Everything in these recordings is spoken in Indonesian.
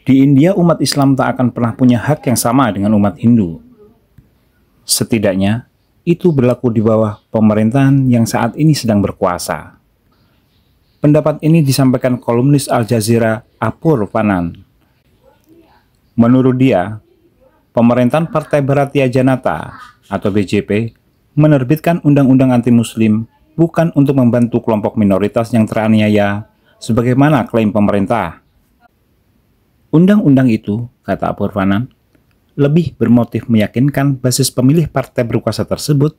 Di India, umat Islam tak akan pernah punya hak yang sama dengan umat Hindu. Setidaknya, itu berlaku di bawah pemerintahan yang saat ini sedang berkuasa. Pendapat ini disampaikan kolumnis Al Jazeera Apur Fanan. Menurut dia, pemerintahan Partai Bharatiya Janata atau BJP menerbitkan undang-undang anti-muslim bukan untuk membantu kelompok minoritas yang teraniaya sebagaimana klaim pemerintah. Undang-undang itu, kata Apur Fanan, lebih bermotif meyakinkan basis pemilih partai berkuasa tersebut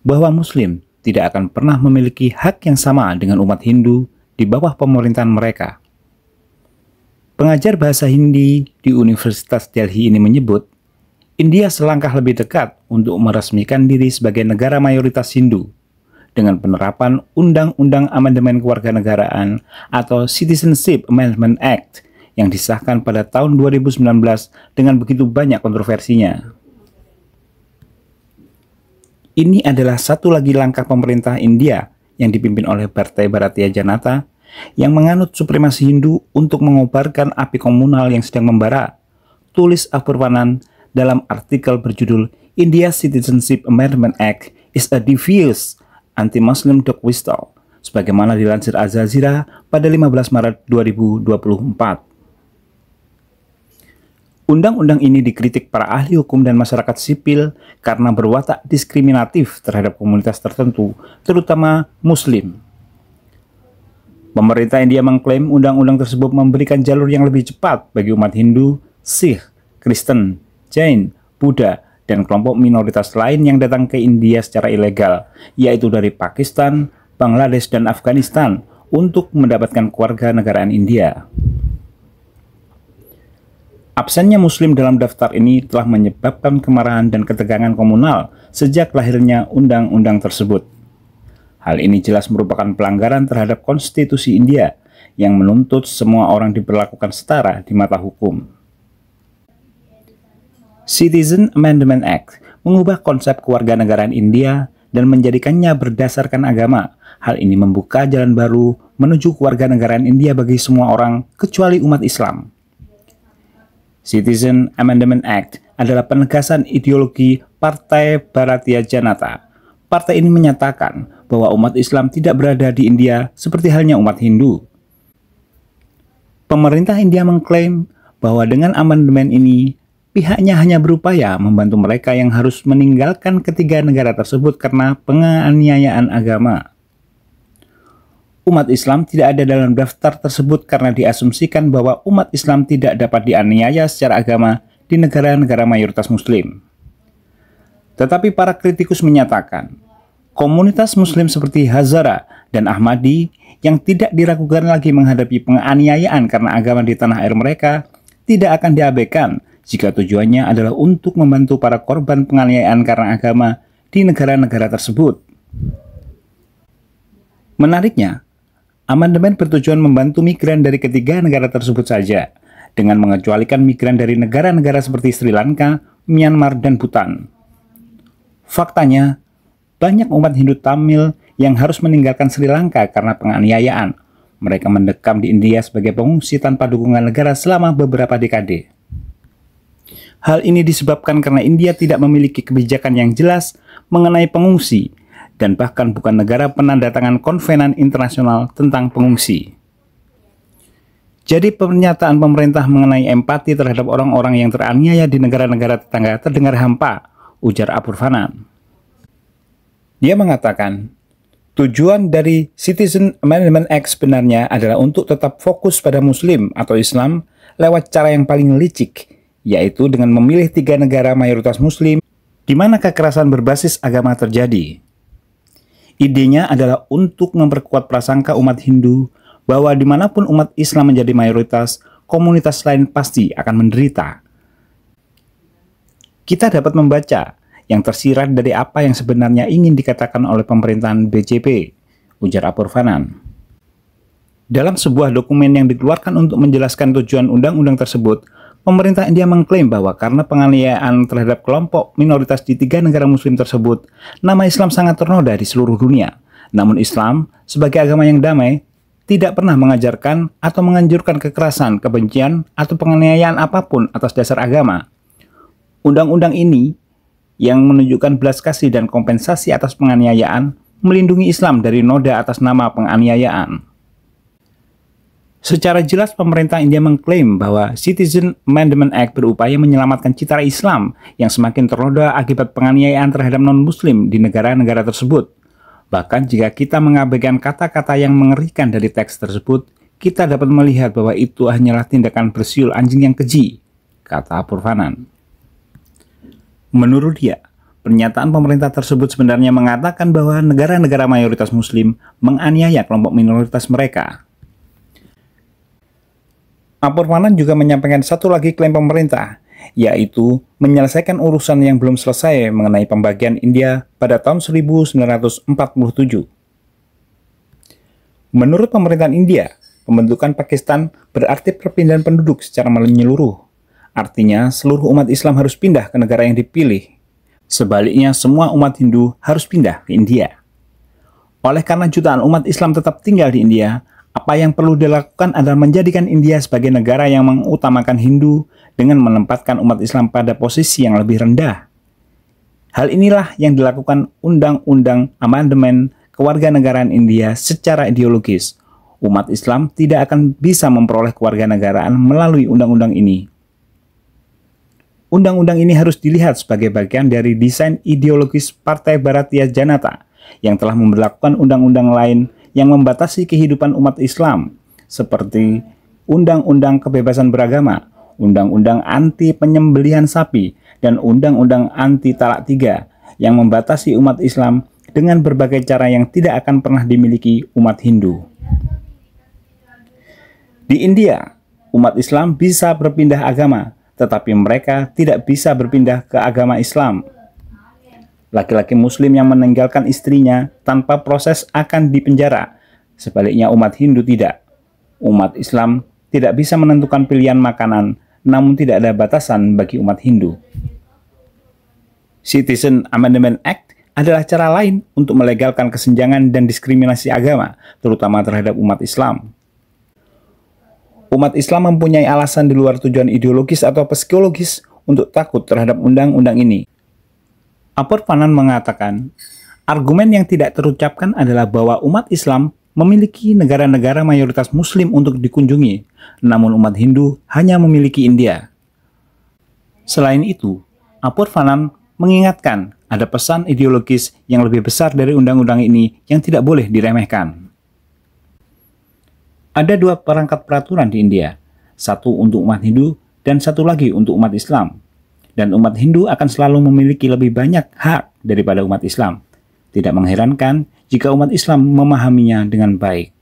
bahwa Muslim tidak akan pernah memiliki hak yang sama dengan umat Hindu di bawah pemerintahan mereka. Pengajar bahasa Hindi di Universitas Delhi ini menyebut, India selangkah lebih dekat untuk meresmikan diri sebagai negara mayoritas Hindu dengan penerapan Undang-Undang Amandemen Kewarganegaraan atau Citizenship Amendment Act yang disahkan pada tahun 2019 dengan begitu banyak kontroversinya. Ini adalah satu lagi langkah pemerintah India yang dipimpin oleh Partai Bharatiya Janata yang menganut supremasi Hindu untuk mengobarkan api komunal yang sedang membara, tulis Apur Fanan dalam artikel berjudul India Citizenship Amendment Act is a devious anti-Muslim dog whistle, sebagaimana dilansir Al Jazeera pada 15 Maret 2024. Undang-undang ini dikritik para ahli hukum dan masyarakat sipil karena berwatak diskriminatif terhadap komunitas tertentu, terutama Muslim. Pemerintah India mengklaim undang-undang tersebut memberikan jalur yang lebih cepat bagi umat Hindu, Sikh, Kristen, Jain, Buddha, dan kelompok minoritas lain yang datang ke India secara ilegal, yaitu dari Pakistan, Bangladesh, dan Afghanistan, untuk mendapatkan kewarganegaraan India. Absennya Muslim dalam daftar ini telah menyebabkan kemarahan dan ketegangan komunal sejak lahirnya undang-undang tersebut. Hal ini jelas merupakan pelanggaran terhadap konstitusi India yang menuntut semua orang diperlakukan setara di mata hukum. Citizen Amendment Act mengubah konsep kewarganegaraan India dan menjadikannya berdasarkan agama. Hal ini membuka jalan baru menuju kewarganegaraan India bagi semua orang kecuali umat Islam. Citizen Amendment Act adalah penegasan ideologi Partai Bharatiya Janata. Partai ini menyatakan bahwa umat Islam tidak berada di India seperti halnya umat Hindu. Pemerintah India mengklaim bahwa dengan amandemen ini, pihaknya hanya berupaya membantu mereka yang harus meninggalkan ketiga negara tersebut karena penganiayaan agama. Umat Islam tidak ada dalam daftar tersebut karena diasumsikan bahwa umat Islam tidak dapat dianiaya secara agama di negara-negara mayoritas Muslim. Tetapi para kritikus menyatakan, komunitas Muslim seperti Hazara dan Ahmadi yang tidak diragukan lagi menghadapi penganiayaan karena agama di tanah air mereka tidak akan diabaikan jika tujuannya adalah untuk membantu para korban penganiayaan karena agama di negara-negara tersebut. Menariknya, amandemen bertujuan membantu migran dari ketiga negara tersebut saja, dengan mengecualikan migran dari negara-negara seperti Sri Lanka, Myanmar, dan Bhutan. Faktanya, banyak umat Hindu Tamil yang harus meninggalkan Sri Lanka karena penganiayaan. Mereka mendekam di India sebagai pengungsi tanpa dukungan negara selama beberapa dekade. Hal ini disebabkan karena India tidak memiliki kebijakan yang jelas mengenai pengungsi, dan bahkan bukan negara penandatangan konvenan internasional tentang pengungsi. Jadi pernyataan pemerintah mengenai empati terhadap orang-orang yang teraniaya di negara-negara tetangga terdengar hampa, ujar Apur Fanan. Dia mengatakan, tujuan dari Citizen Amendment Act sebenarnya adalah untuk tetap fokus pada Muslim atau Islam lewat cara yang paling licik, yaitu dengan memilih tiga negara mayoritas Muslim di mana kekerasan berbasis agama terjadi. Idenya adalah untuk memperkuat prasangka umat Hindu bahwa dimanapun umat Islam menjadi mayoritas, komunitas lain pasti akan menderita. Kita dapat membaca yang tersirat dari apa yang sebenarnya ingin dikatakan oleh pemerintahan BJP, ujar Apur Fanan. Dalam sebuah dokumen yang dikeluarkan untuk menjelaskan tujuan undang-undang tersebut, pemerintah India mengklaim bahwa karena penganiayaan terhadap kelompok minoritas di tiga negara Muslim tersebut, nama Islam sangat ternoda di seluruh dunia. Namun Islam, sebagai agama yang damai, tidak pernah mengajarkan atau menganjurkan kekerasan, kebencian, atau penganiayaan apapun atas dasar agama. Undang-undang ini yang menunjukkan belas kasih dan kompensasi atas penganiayaan melindungi Islam dari noda atas nama penganiayaan. Secara jelas pemerintah India mengklaim bahwa Citizen Amendment Act berupaya menyelamatkan citra Islam yang semakin ternoda akibat penganiayaan terhadap non-muslim di negara-negara tersebut. Bahkan jika kita mengabaikan kata-kata yang mengerikan dari teks tersebut, kita dapat melihat bahwa itu hanyalah tindakan bersiul anjing yang keji, kata Purvanan. Menurut dia, pernyataan pemerintah tersebut sebenarnya mengatakan bahwa negara-negara mayoritas muslim menganiaya kelompok minoritas mereka. Purvanan juga menyampaikan satu lagi klaim pemerintah, yaitu menyelesaikan urusan yang belum selesai mengenai pembagian India pada tahun 1947. Menurut pemerintahan India, pembentukan Pakistan berarti perpindahan penduduk secara menyeluruh. Artinya, seluruh umat Islam harus pindah ke negara yang dipilih. Sebaliknya, semua umat Hindu harus pindah ke India. Oleh karena jutaan umat Islam tetap tinggal di India, apa yang perlu dilakukan adalah menjadikan India sebagai negara yang mengutamakan Hindu dengan menempatkan umat Islam pada posisi yang lebih rendah. Hal inilah yang dilakukan Undang-Undang Amandemen Kewarganegaraan India secara ideologis. Umat Islam tidak akan bisa memperoleh kewarganegaraan melalui undang-undang ini. Undang-undang ini harus dilihat sebagai bagian dari desain ideologis Partai Bharatiya Janata yang telah memberlakukan undang-undang lain yang membatasi kehidupan umat Islam, seperti Undang-Undang Kebebasan Beragama, Undang-Undang Anti Penyembelihan Sapi, dan Undang-Undang Anti Talak 3 yang membatasi umat Islam dengan berbagai cara yang tidak akan pernah dimiliki umat Hindu. Di India, umat Islam bisa berpindah agama, tetapi mereka tidak bisa berpindah ke agama Islam. Laki-laki muslim yang meninggalkan istrinya tanpa proses akan dipenjara. Sebaliknya umat Hindu tidak. Umat Islam tidak bisa menentukan pilihan makanan, namun tidak ada batasan bagi umat Hindu. Citizen Amendment Act adalah cara lain untuk melegalkan kesenjangan dan diskriminasi agama, terutama terhadap umat Islam. Umat Islam mempunyai alasan di luar tujuan ideologis atau psikologis untuk takut terhadap undang-undang ini. Purvanan mengatakan, argumen yang tidak terucapkan adalah bahwa umat Islam memiliki negara-negara mayoritas muslim untuk dikunjungi, namun umat Hindu hanya memiliki India. Selain itu, Purvanan mengingatkan ada pesan ideologis yang lebih besar dari undang-undang ini yang tidak boleh diremehkan. Ada dua perangkat peraturan di India, satu untuk umat Hindu dan satu lagi untuk umat Islam. Dan umat Hindu akan selalu memiliki lebih banyak hak daripada umat Islam. Tidak mengherankan jika umat Islam memahaminya dengan baik.